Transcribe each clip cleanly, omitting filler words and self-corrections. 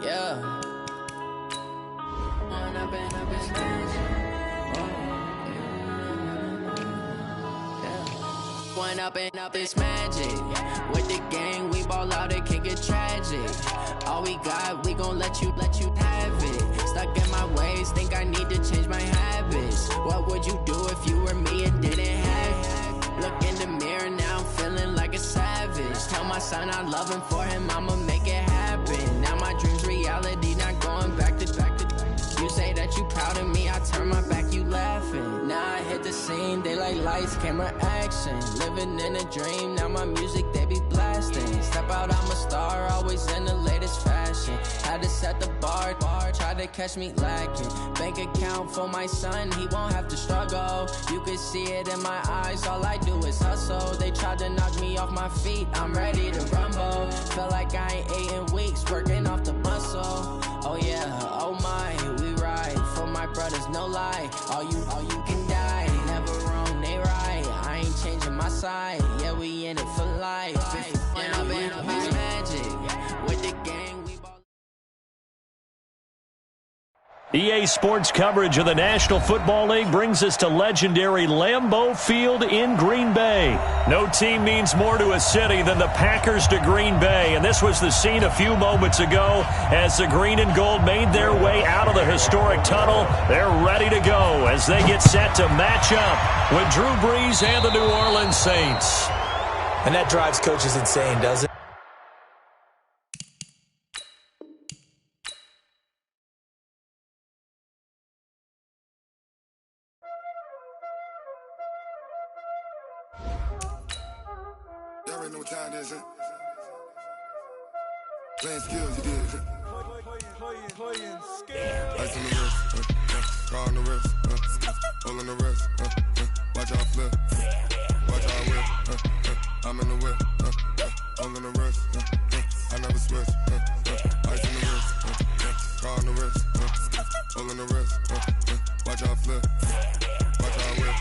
Yeah. One up and up is magic. With the gang, we ball out and kick it tragic. All we got, we gon' let you have it. Stuck in my ways, think I need to change my habits. What would you do if you were me and didn't have it? Look in the mirror, now I'm feeling like a savage. Tell my son I love him, for him I'ma make it happen. Now my dream's reality, not going back to. You say that you proud of me, I turn my back, you laughing. Now I hit the scene, they like lights, camera, action. Living in a dream, now my music, they be blasting. Step out, I'm a star, always in the latest fashion. Had to set the bar, try to catch me lacking. Bank account for my son, he won't have to struggle. You can see it in my eyes, all I do is hustle. They tried to knock me off my feet, I'm ready to rumble. Feel like I ain't ate in weeks, working off the muscle. Oh yeah, oh my, we ride for my brothers, no lie. All you can die, never wrong, they right. I ain't changing my side, yeah, we in it for life. When I've been up, it's magic. With the gang, we ball. EA Sports coverage of the National Football League brings us to legendary Lambeau Field in Green Bay. No team means more to a city than the Packers to Green Bay, and this was the scene a few moments ago as the green and gold made their way out of the historic tunnel. They're ready to go as they get set to match up with Drew Brees and the New Orleans Saints. And that drives coaches insane, doesn't it? Y'all already know what time it is, huh? Playing skills, you did. Playing skills. Ice on the wrist, car on the wrist, hole on the wrist, watch out flip, watch out whip, I'm in the whip, hole on the wrist, I never switch, ice on the wrist, car on the wrist, hole on the wrist, watch out flip, watch out whip,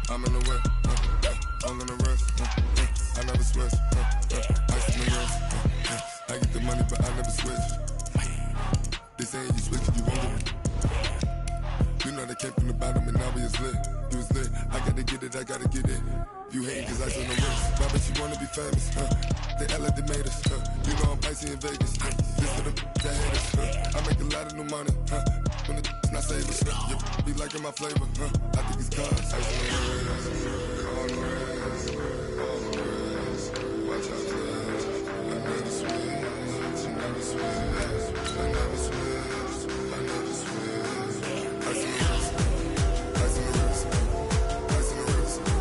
I'm in the whip, hole on the wrist, I never switch, ice on the wrist, I get the money but I never switch. They saying you switch, you won't get it. You know they came from the bottom and now we is lit. You was lit, I gotta get it, I gotta get it. You hating cause ice on the wrist. Why bet you wanna be famous, They act like they made us, You know I'm icy in Vegas, This for the that hate us, I make a lot of new money, When the not save us, You be liking my flavor, I think it's cause ice on the wrist, on the wrist, on the wrist. Watch out for this, I never switch, I never switch, I never switch, I never switch. Ice on the wrist, ice on the wrist, ice on the wrist, ice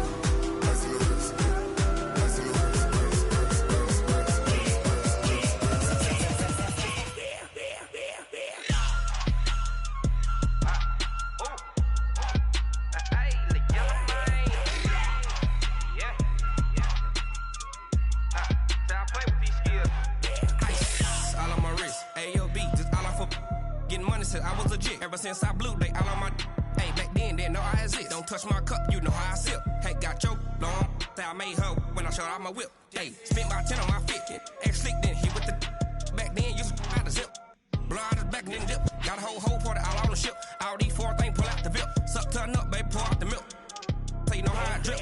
on the wrist, ice on the I was legit. Ever since I blew, they all on my hey, back then, didn't know I exist. Don't touch my cup, you know how I sip. Hey, got your long, say I made her when I showed out my whip. Hey, spent my 10 on my fit. Ex-slick, then hit with the back then, used to out the zip. Blow out his back, then dip. Got a whole party all on the ship. All these 4 things, pull out the VIP. Suck, turn up, baby, pour out the milk. So you know how I drip.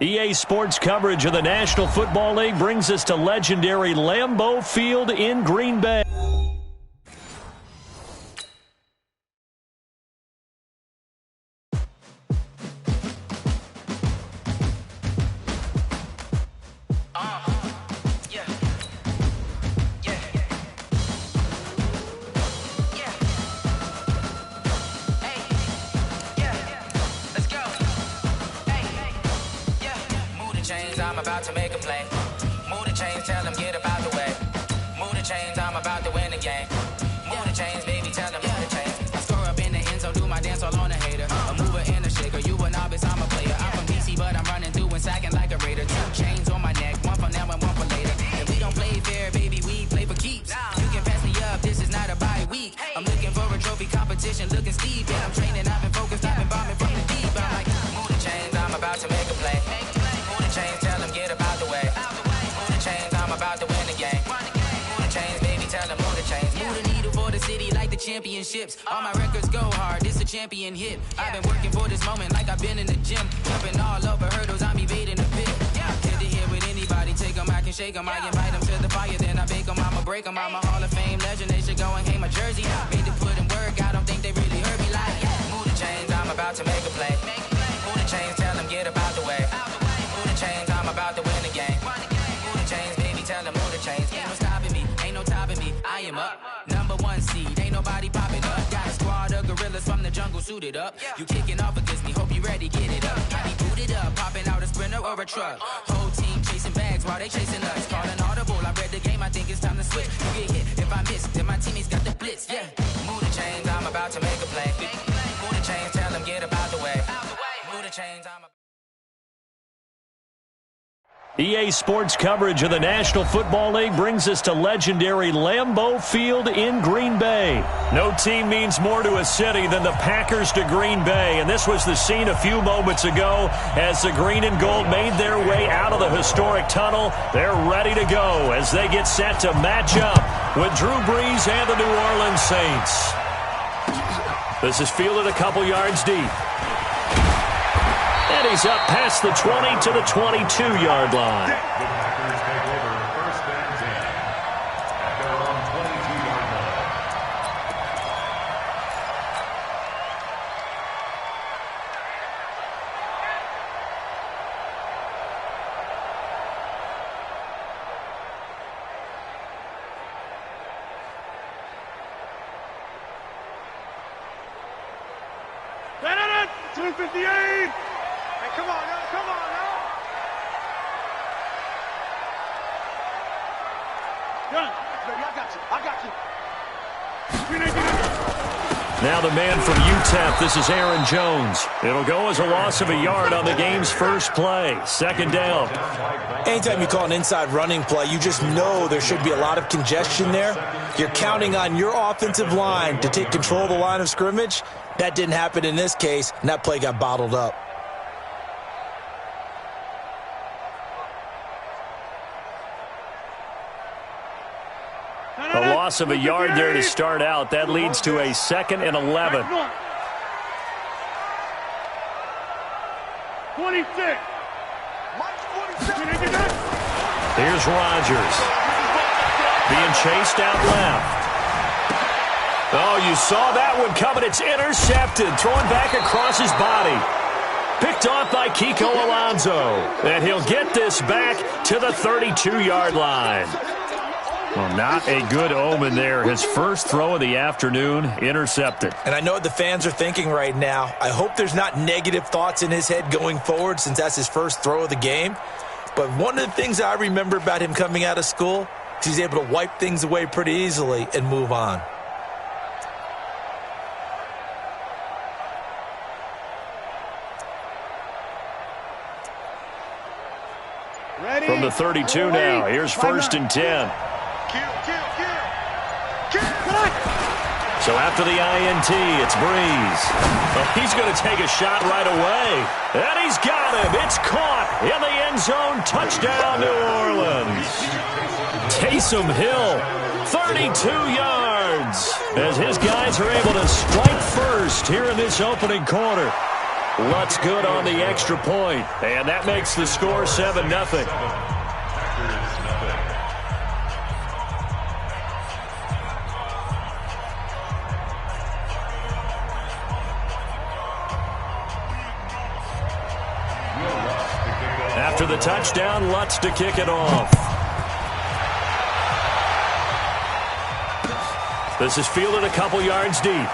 EA Sports coverage of the National Football League brings us to legendary Lambeau Field in Green Bay. about to make a play. Move the chains, tell them get about the way. Move the chains, I'm about to win the game. Move the chains, baby, tell them move the chains. I score up in the end zone, do my dance all on a hater. A mover and a shaker, you a novice, I'm a player. I'm from DC, but I'm running through and sacking like a raider. 2 chains on my neck, one for now and one for later. If we don't play fair, baby, we play for keeps. You can pass me up, this is not a bye week. I'm looking for a trophy competition, looking steep. And I'm training, I've been focused, I've been bombing from the deep. I'm like, move the chains, I'm about to make a play. Move the chains, tell them get about the way. Move the chains, I'm about to win the game. Move the chains, baby, tell them move the chains. Move the needle for the city like the championships. All my records go hard, this a champion hit. I've been working for this moment like I've been in the gym. Jumping all over hurdles, I'm evading the pit. Head to head with anybody, take them, I can shake them. I invite them to the fire, then I bake them, I'ma break them. I'm a Hall of Fame legend, they should go and hang my jersey. Made to put in work, I don't think they really heard me like, move the chains, I'm about to make a play. Move the chains, tell them get about the way. Move the chains, I'm about to win the game. Move the chains, baby, tell them move the chains. Ain't no stopping me, ain't no topping me, I am up. Number 1 seed, ain't nobody popping up. Got a squad of gorillas from the jungle suited up. You kicking off against me, hope you ready, get it up. I be booted up, popping out a sprinter or a truck. Whole team chasing bags while they chasing us. Calling audible, I read the game, I think it's time to switch. You get hit, if I miss, then my teammates got the blitz, yeah. Move the chains, I'm about to make a play. Move the chains, tell them get about the way. Move the chains, I'm about. EA Sports coverage of the National Football League brings us to legendary Lambeau Field in Green Bay. No team means more to a city than the Packers to Green Bay, and this was the scene a few moments ago as the green and gold made their way out of the historic tunnel. They're ready to go as they get set to match up with Drew Brees and the New Orleans Saints. This is fielded a couple yards deep. And he's up past the 20 to the 22-yard line. The Packers take over first and 10 at their own 22-yard line. Benedict, 258. Come on, now. Come on, now. Done. Baby, I got you. Now the man from UTEP, this is Aaron Jones. It'll go as a loss of a yard on the game's first play. Second down. Anytime you call an inside running play, you just know there should be a lot of congestion there. You're counting on your offensive line to take control of the line of scrimmage. That didn't happen in this case, and that play got bottled up. A loss of a yard there to start out. That leads to a 2nd and 11. 26. Here's Rodgers. Being chased out left. Oh, you saw that one coming. It's intercepted. Thrown back across his body. Picked off by Kiko Alonso. And he'll get this back to the 32-yard line. Well, not a good omen there. His first throw of the afternoon, intercepted. And I know what the fans are thinking right now. I hope there's not negative thoughts in his head going forward since that's his first throw of the game. But one of the things I remember about him coming out of school is he's able to wipe things away pretty easily and move on. Ready? From the 32 now, here's 1st and 10. So after the INT, it's Brees. Well, he's going to take a shot right away. And he's got him. It's caught in the end zone. Touchdown, New Orleans. Taysom Hill, 32 yards. As his guys are able to strike first here in this opening quarter. Lutz good on the extra point. And that makes the score 7-0. After the touchdown, Lutz to kick it off. This is fielded a couple yards deep.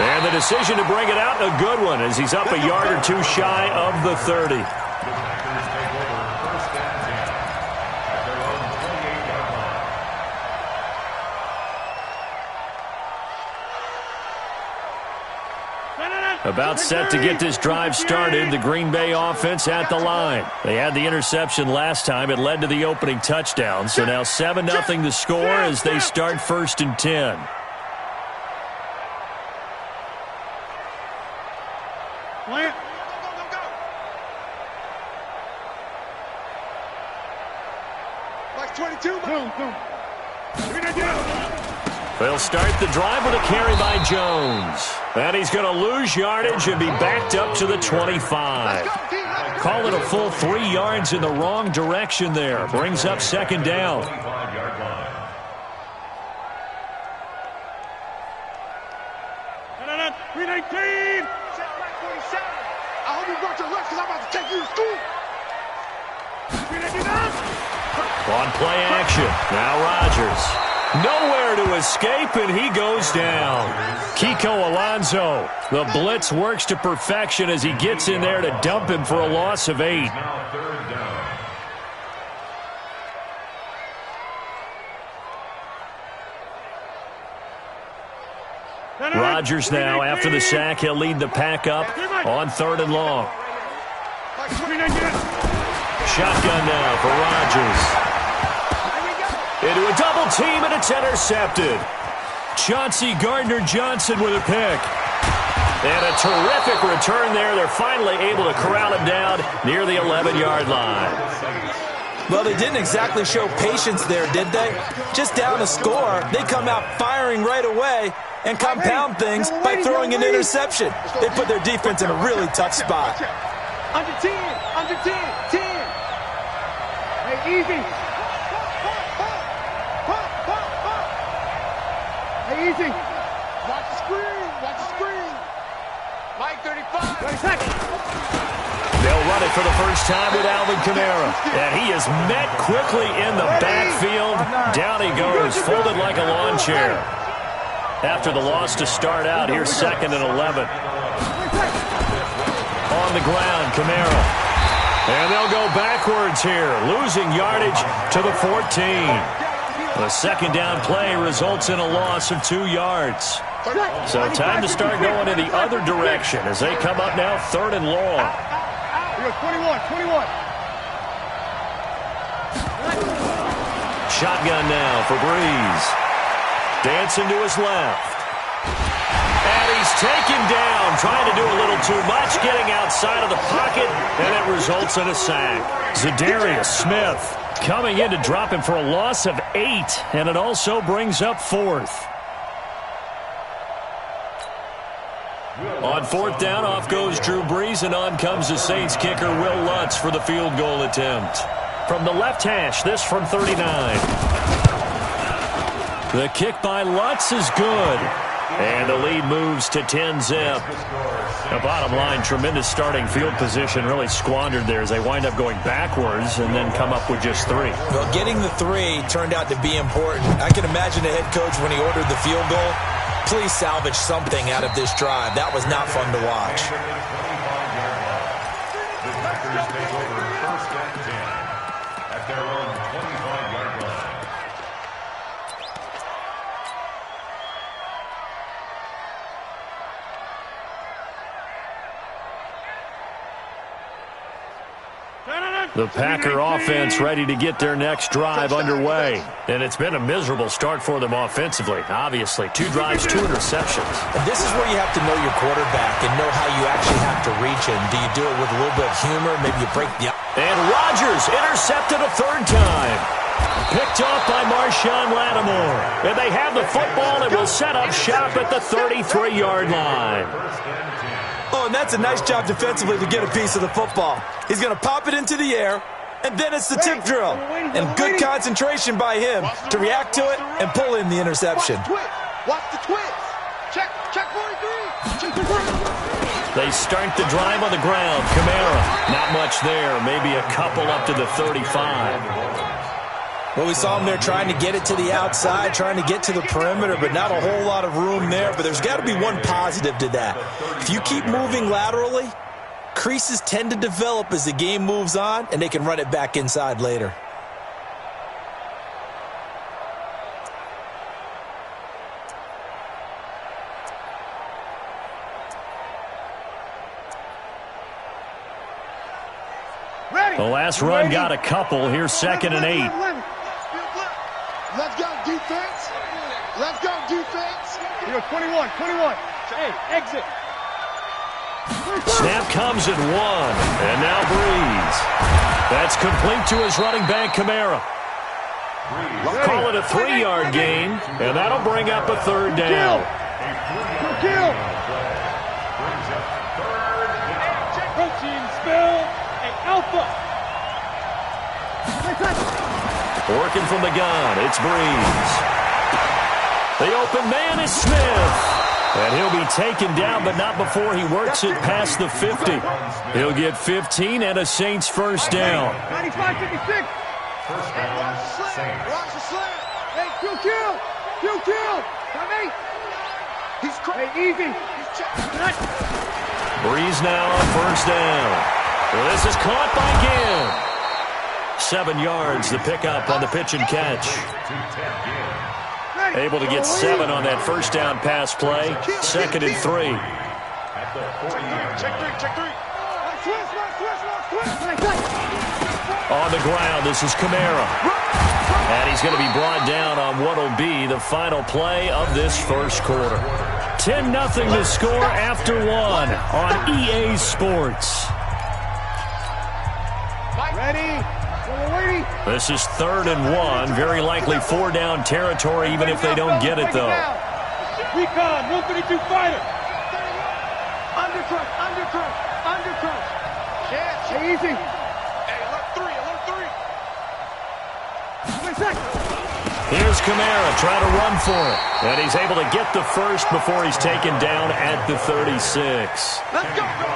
And the decision to bring it out, a good one, as he's up a yard or two shy of the 30. About set to get this drive started. The Green Bay offense at the line. They had the interception last time. It led to the opening touchdown. So now 7-0 the score as they start 1st and 10. They'll start the drive with a carry by Jones. And he's going to lose yardage and be backed up to the 25. Call it a full 3 yards in the wrong direction there. Brings up 2nd down. I hope you brought your lunch because I'm about to take you to school. On play action. Now Rodgers. Nowhere to escape, and he goes down. Kiko Alonso. The blitz works to perfection as he gets in there to dump him for a loss of 8. Rodgers now, after the sack, he'll lead the pack up on 3rd and long. Shotgun now for Rodgers. Into a double team, and it's intercepted. Chauncey Gardner-Johnson with a pick. And a terrific return there. They're finally able to corral him down near the 11-yard line. Well, they didn't exactly show patience there, did they? Just down a score, they come out firing right away and compound things by throwing an interception. They put their defense in a really tough spot. Under 10, 10. Hey, easy. Hey, easy. Watch the screen. Mike 35. 30 seconds. They'll run it for the first time with Alvin Kamara. And he is met quickly in the backfield. Down he goes, folded like a lawn chair. After the loss to start out, here's 2nd and 11. On the ground, Kamara. And they'll go backwards here, losing yardage to the 14. The 2nd down play results in a loss of 2 yards. So time to start going in the other direction as they come up now 3rd and long. 21. Shotgun now for Breeze. Dancing to his left. And he's taken down, trying to do a little too much, getting outside of the pocket, and it results in a sack. Zadarius Smith coming in to drop him for a loss of 8, and it also brings up 4th. On 4th down, off goes Drew Brees, and on comes the Saints kicker Will Lutz for the field goal attempt. From the left hash, this from 39. The kick by Lutz is good. And the lead moves to 10-zip. The bottom line, tremendous starting field position, really squandered there as they wind up going backwards and then come up with just 3. Well, getting the 3 turned out to be important. I can imagine the head coach when he ordered the field goal. Please salvage something out of this drive. That was not fun to watch. The Packers take over 1st and 10 at their own 25-yard line. The Packer offense ready to get their next drive underway. And it's been a miserable start for them offensively. Obviously, 2 drives, 2 interceptions. And this is where you have to know your quarterback and know how you actually have to reach him. Do you do it with a little bit of humor? Maybe you break the... And Rodgers intercepted a 3rd time. Picked off by Marshawn Lattimore. And they have the football and will set up shop at the 33-yard line. Oh, and that's a nice job defensively to get a piece of the football. He's going to pop it into the air, and then it's the tip drill. And good concentration by him to react to it and pull in the interception. Watch the twist. Check 43. They start the drive on the ground. Kamara, not much there. Maybe a couple up to the 35. Well, we saw him there trying to get it to the outside, trying to get to the perimeter, but not a whole lot of room there. But there's got to be one positive to that. If you keep moving laterally, creases tend to develop as the game moves on, and they can run it back inside later. The last run got a couple. Here's 2nd and 8. Let's go, defense. Let's go, defense. You go 21. Hey, exit. Snap comes at 1. And now Breeze. That's complete to his running back, Kamara. Call it a 3-yard gain, and that'll bring up a 3rd down. Kill. Protein spill. Hey, Alpha. Working from the gun, it's Breeze. The open man is Smith. And he'll be taken down, but not before he works it past the 50. He'll get 15 and a Saints first down. 95-56. First down, Saints. Watch the slant. Hey, kill. Come in. He's crazy. Hey, easy. Breeze now on first down. Well, this is caught by Gibb. 7 yards, the pickup on the pitch and catch. Able to get 7 on that first down pass play. 2nd and 3. Check three. On the ground, this is Kamara. And he's going to be brought down on what will be the final play of this first quarter. 10-0 to score after 1 on EA Sports. Ready? This is 3rd and 1. Very likely 4-down territory, even if they don't get it, though. Recon, 132 fighter. Undercrush. Hey, easy. Hey, alert 3. Here's Kamara trying to run for it. And he's able to get the first before he's taken down at the 36.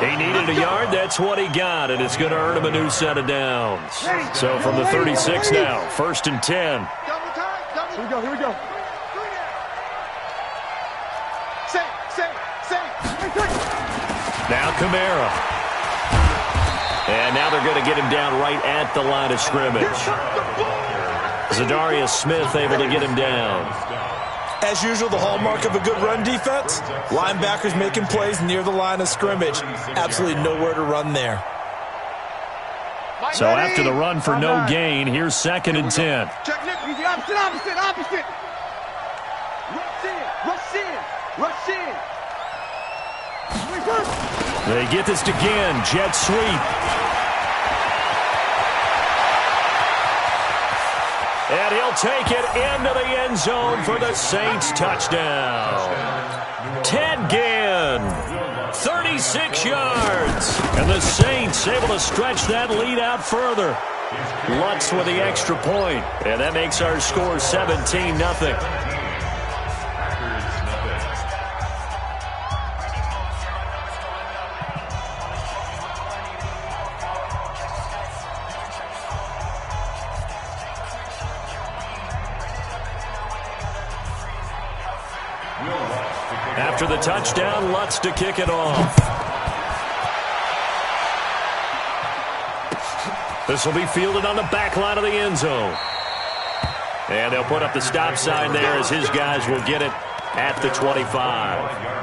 He needed a yard. That's what he got. And it's going to earn him a new set of downs. So from the 36 now, 1st and 10. Here we go. Say. Now Kamara. And now they're going to get him down right at the line of scrimmage. Zadarius Smith able to get him down. As usual, the hallmark of a good run defense, linebackers making plays near the line of scrimmage. Absolutely nowhere to run there. So after the run for no gain, here's 2nd and 10. Opposite. Rush in. They get this again. Jet sweep. And he'll take it into the end zone for the Saints touchdown. Ted Ginn, 36 yards. And the Saints able to stretch that lead out further. Lutz with the extra point. And that makes our score 17-0. After the touchdown, Lutz to kick it off. This will be fielded on the back line of the end zone. And they'll put up the stop sign there as his guys will get it at the 25.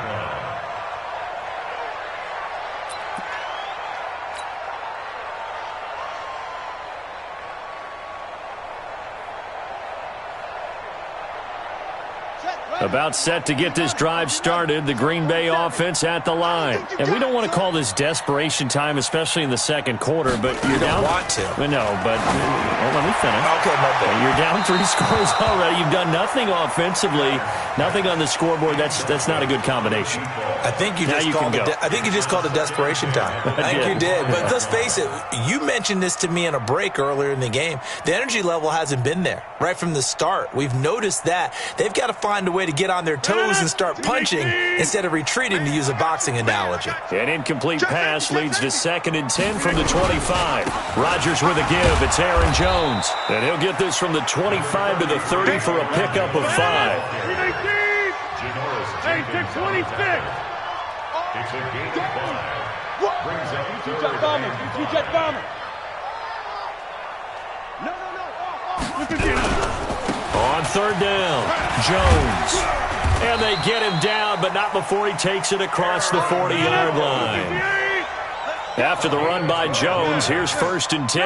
About set to get this drive started. The Green Bay offense at the line. And we don't want to call this desperation time, especially in the second quarter, but you're down. You don't want to. No, but let me finish. Okay, my bad. You're down 3 scores already. You've done nothing offensively, nothing on the scoreboard. That's not a good combination. I think you just called it desperation time. I think you did. But let's face it, you mentioned this to me in a break earlier in the game. The energy level hasn't been there right from the start. We've noticed that. They've got to find a way to get on their toes and start punching instead of retreating, to use a boxing analogy. An incomplete pass leads to 2nd and 10 from the 25. Rodgers with a give. It's Aaron Jones. And he'll get this from the 25 to the 30 for a pickup of 5. Hey, 626. It's a gain of 5. Brings up 3rd and 8. On 3rd down, Jones. And they get him down, but not before he takes it across the 40-yard line. After the run by Jones, here's 1st and 10.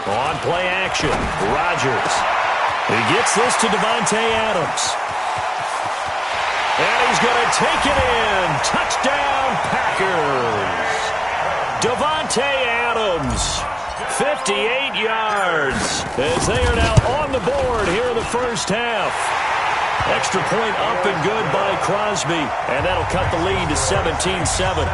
On play action, Rodgers. He gets this to Davante Adams. And he's going to take it in. Touchdown, Packers. Davante Adams, 58 yards, as they are now on the board here in the first half. Extra point up and good by Crosby, and that'll cut the lead to 17-7.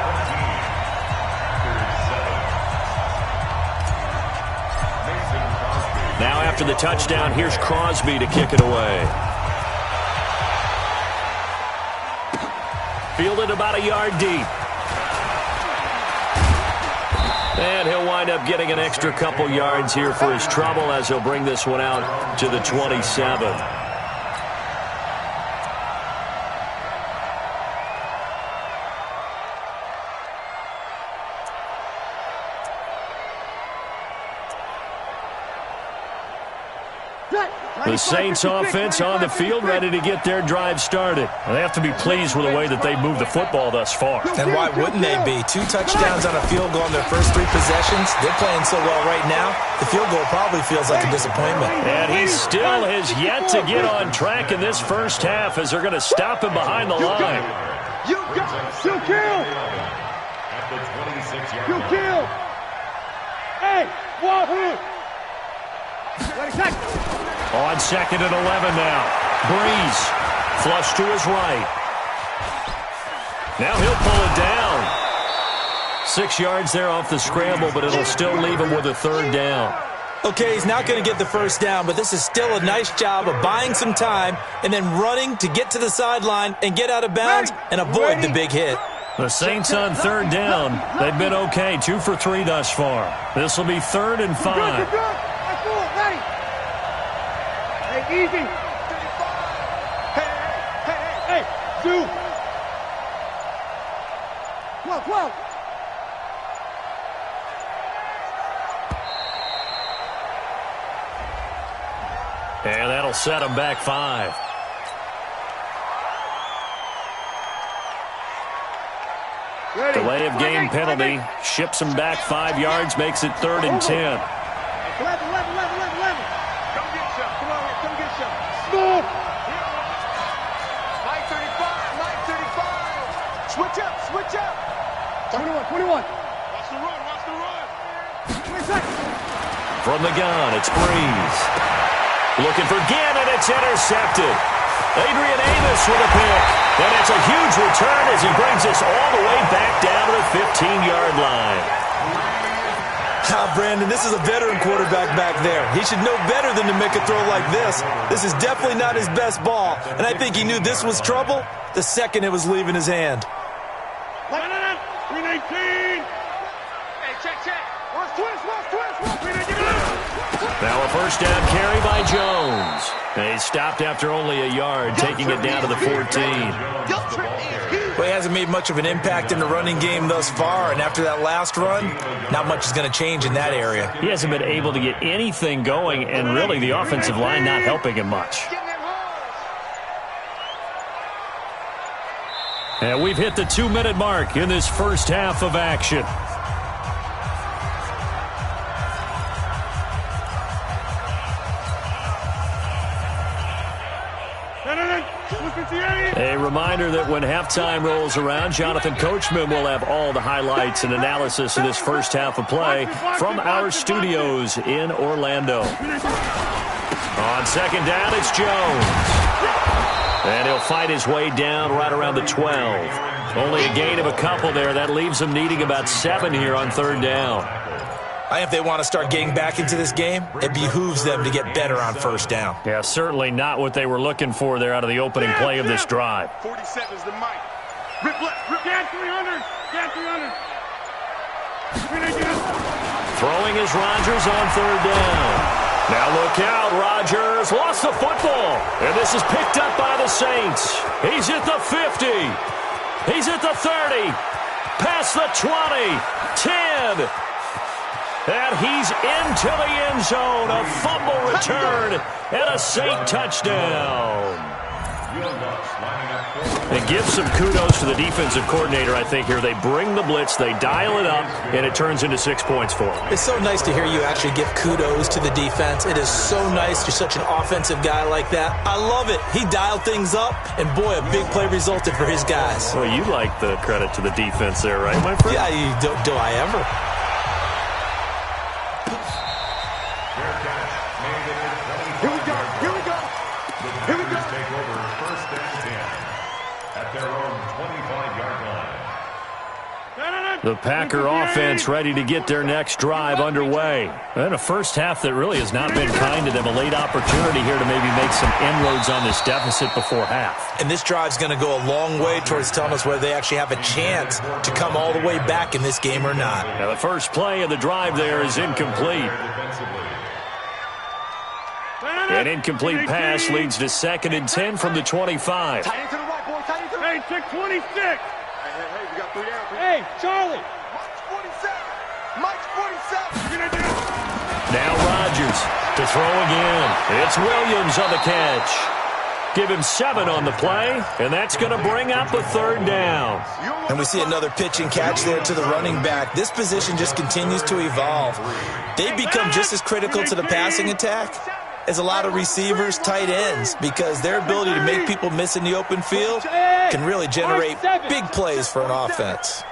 Now after the touchdown, here's Crosby to kick it away. Fielded about a yard deep. And he'll wind up getting an extra couple yards here for his trouble as he'll bring this one out to the 27. The Saints offense on the field, ready to get their drive started. Well, they have to be pleased with the way that they've moved the football thus far. And why wouldn't they be? 2 touchdowns on a field goal in their first 3 possessions. They're playing so well right now, the field goal probably feels like a disappointment. And he still has yet to get on track in this first half as they're going to stop him behind the line. You kill! You kill! Hey, Wahoo! On 2nd and 11 now. Breeze. Flush to his right. Now he'll pull it down. 6 yards there off the scramble, but it'll still leave him with a 3rd down. Okay, he's not going to get the first down, but this is still a nice job of buying some time and then running to get to the sideline and get out of bounds and avoid the big hit. The Saints on 3rd down. They've been okay. 2 for 3 thus far. This will be 3rd and 5. Easy. Hey, 2. 12. And that'll set him back 5. Ready. Delay of game penalty. Ships him back 5 yards, makes it 3rd and 10. 11. Move. Mike 35. Switch up. 21. Watch the run. 20 seconds. From the gun, it's Breeze. Looking for Gannon, it's intercepted. Adrian Amos with a pick. And it's a huge return as he brings us all the way back down to the 15-yard line. Brandon, this is a veteran quarterback back there. He should know better than to make a throw like this. This is definitely not his best ball, and I think he knew this was trouble the second it was leaving his hand. 319. Hey, check. Watch twist. Now a first down carry by Jones. And he's stopped after only a yard, taking it down to the 14. Well, he hasn't made much of an impact in the running game thus far, and after that last run, not much is going to change in that area. He hasn't been able to get anything going, and really the offensive line not helping him much. And we've hit the 2-minute mark in this first half of action. A reminder that when halftime rolls around, Jonathan Coachman will have all the highlights and analysis of this first half of play from our studios in Orlando. On 2nd down, it's Jones. And he'll fight his way down right around the 12. Only a gain of a couple there. That leaves him needing about 7 here on 3rd down. If they want to start getting back into this game, it behooves them to get better on 1st down. Yeah, certainly not what they were looking for there out of the opening play of this drive. 47 is the mic. Rip left. Get 300. Throwing is Rodgers on 3rd down. Now look out, Rodgers lost the football. And this is picked up by the Saints. He's at the 50. He's at the 30. Past the 20. 10. And he's into the end zone. A fumble return and a Saint touchdown. And give some kudos to the defensive coordinator, I think, here. They bring the blitz, they dial it up, and it turns into 6 points for them. It's so nice to hear you actually give kudos to the defense. It is so nice. You're such an offensive guy like that. I love it. He dialed things up, and boy, a big play resulted for his guys. Well, you like the credit to the defense there, right, my friend? Yeah, do I ever? Here we go. Here we go. Here we go. Take over first and 10 at their own 25-yard line. The Packer offense ready to get their next drive underway. And a first half that really has not been kind to them. A late opportunity here to maybe make some inroads on this deficit before half. And this drive's going to go a long way towards telling us whether they actually have a chance to come all the way back in this game or not. Now the first play of the drive there is incomplete. An incomplete pass leads to 2nd and 10 from the 25. Tight into the right, boy. Tight into the right. Hey, 626. Hey, we got 3 down. Hey, Charlie. Mike's 47. Mike's 47. Now Rodgers to throw again. It's Williams on the catch. Give him 7 on the play, and that's going to bring up a 3rd down. And we see another pitch and catch there to the running back. This position just continues to evolve. They become just as critical to the passing attack as a lot of receivers, tight ends, because their ability to make people miss in the open field can really generate big plays for an offense.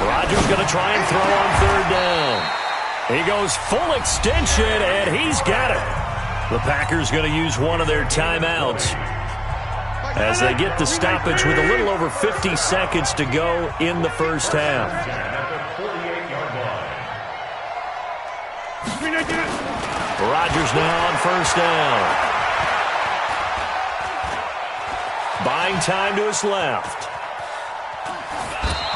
Rodgers going to try and throw on 3rd down. He goes full extension, and he's got it. The Packers going to use one of their timeouts as they get the stoppage with a little over 50 seconds to go in the first half. Rodgers now on 1st down. Buying time to his left.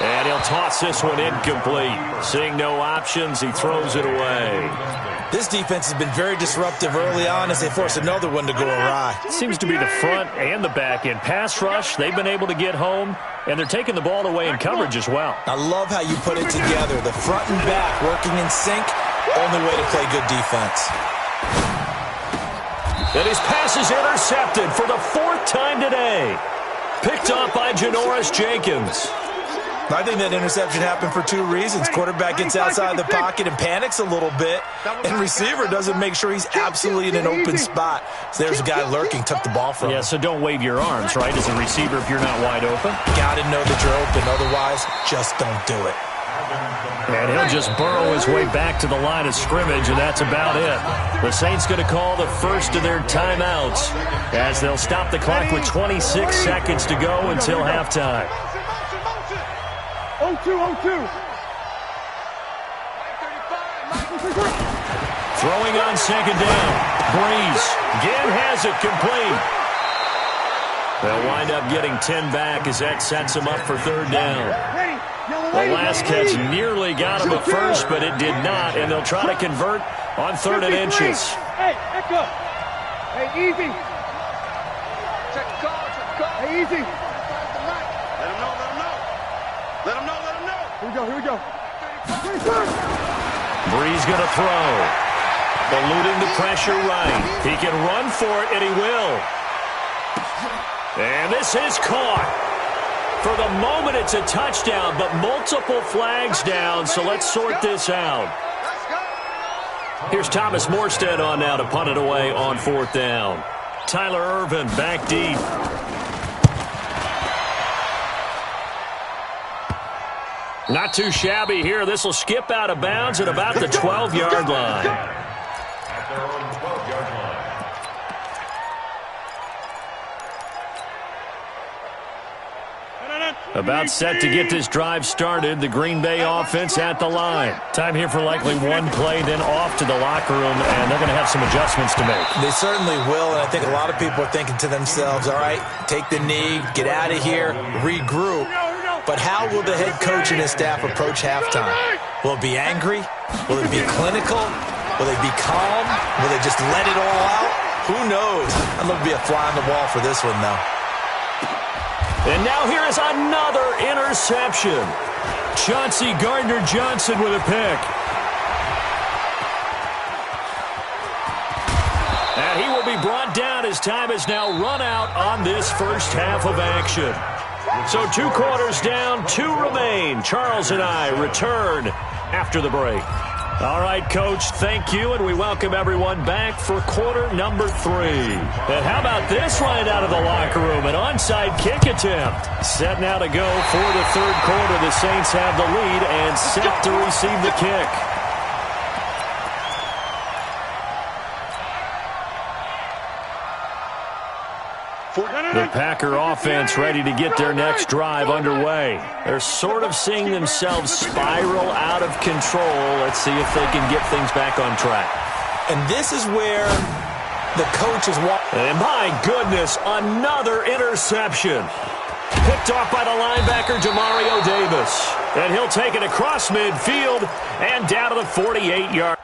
And he'll toss this one incomplete. Seeing no options, he throws it away. This defense has been very disruptive early on as they force another one to go awry. Seems to be the front and the back end. Pass rush, they've been able to get home, and they're taking the ball away in coverage as well. I love how you put it together. The front and back working in sync, only way to play good defense. And his pass is intercepted for the 4th time today. Picked off by Janoris Jenkins. I think that interception happened for 2 reasons. Quarterback gets outside the pocket and panics a little bit, and receiver doesn't make sure he's absolutely in an open spot. So there's a guy lurking, took the ball from him. Yeah, so don't wave your arms, right, as a receiver if you're not wide open. Got to know that you're open. Otherwise, just don't do it. And he'll just burrow his way back to the line of scrimmage, and that's about it. The Saints going to call the first of their timeouts as they'll stop the clock with 26 seconds to go until halftime. 0-2, 0-2. Throwing on 2nd down. Breeze again has it complete. They'll wind up getting 10 back as that sets them up for 3rd down. The last catch nearly got him at first, but it did not, and they'll try to convert on 3rd and inches. Hey, echo. Hey, easy. Check the call, check the call. Hey, easy. Let him know, let him know. Let him know, let him know. Here we go, here we go. Breeze going to throw. Eluding the pressure right. He can run for it, and he will. And this is caught. For the moment, it's a touchdown, but multiple flags down, so let's sort this out. Here's Thomas Morstead on now to punt it away on 4th down. Tyler Ervin back deep. Not too shabby here. This will skip out of bounds at about the 12-yard line. At their own 12-yard line. About set to get this drive started. The Green Bay offense at the line. Time here for likely one play, then off to the locker room, and they're going to have some adjustments to make. They certainly will, and I think a lot of people are thinking to themselves, all right, take the knee, get out of here, regroup. But how will the head coach and his staff approach halftime? Will it be angry? Will it be clinical? Will they be calm? Will they just let it all out? Who knows? I'd love to be a fly on the wall for this one, though. And now here is another interception. Chauncey Gardner-Johnson with a pick. And he will be be brought down as time has now run out on this first half of action. So 2 quarters down, 2 remain. Charles and I return after the break. All right, Coach, thank you, and we welcome everyone back for quarter number 3. And how about this right out of the locker room? An onside kick attempt. Set now to go for the third quarter. The Saints have the lead and set to receive the kick. The Packer offense ready to get their next drive underway. They're sort of seeing themselves spiral out of control. Let's see if they can get things back on track. And this is where the coach is walking. And my goodness, another interception. Picked off by the linebacker, Demario Davis. And he'll take it across midfield and down to the 48-yard.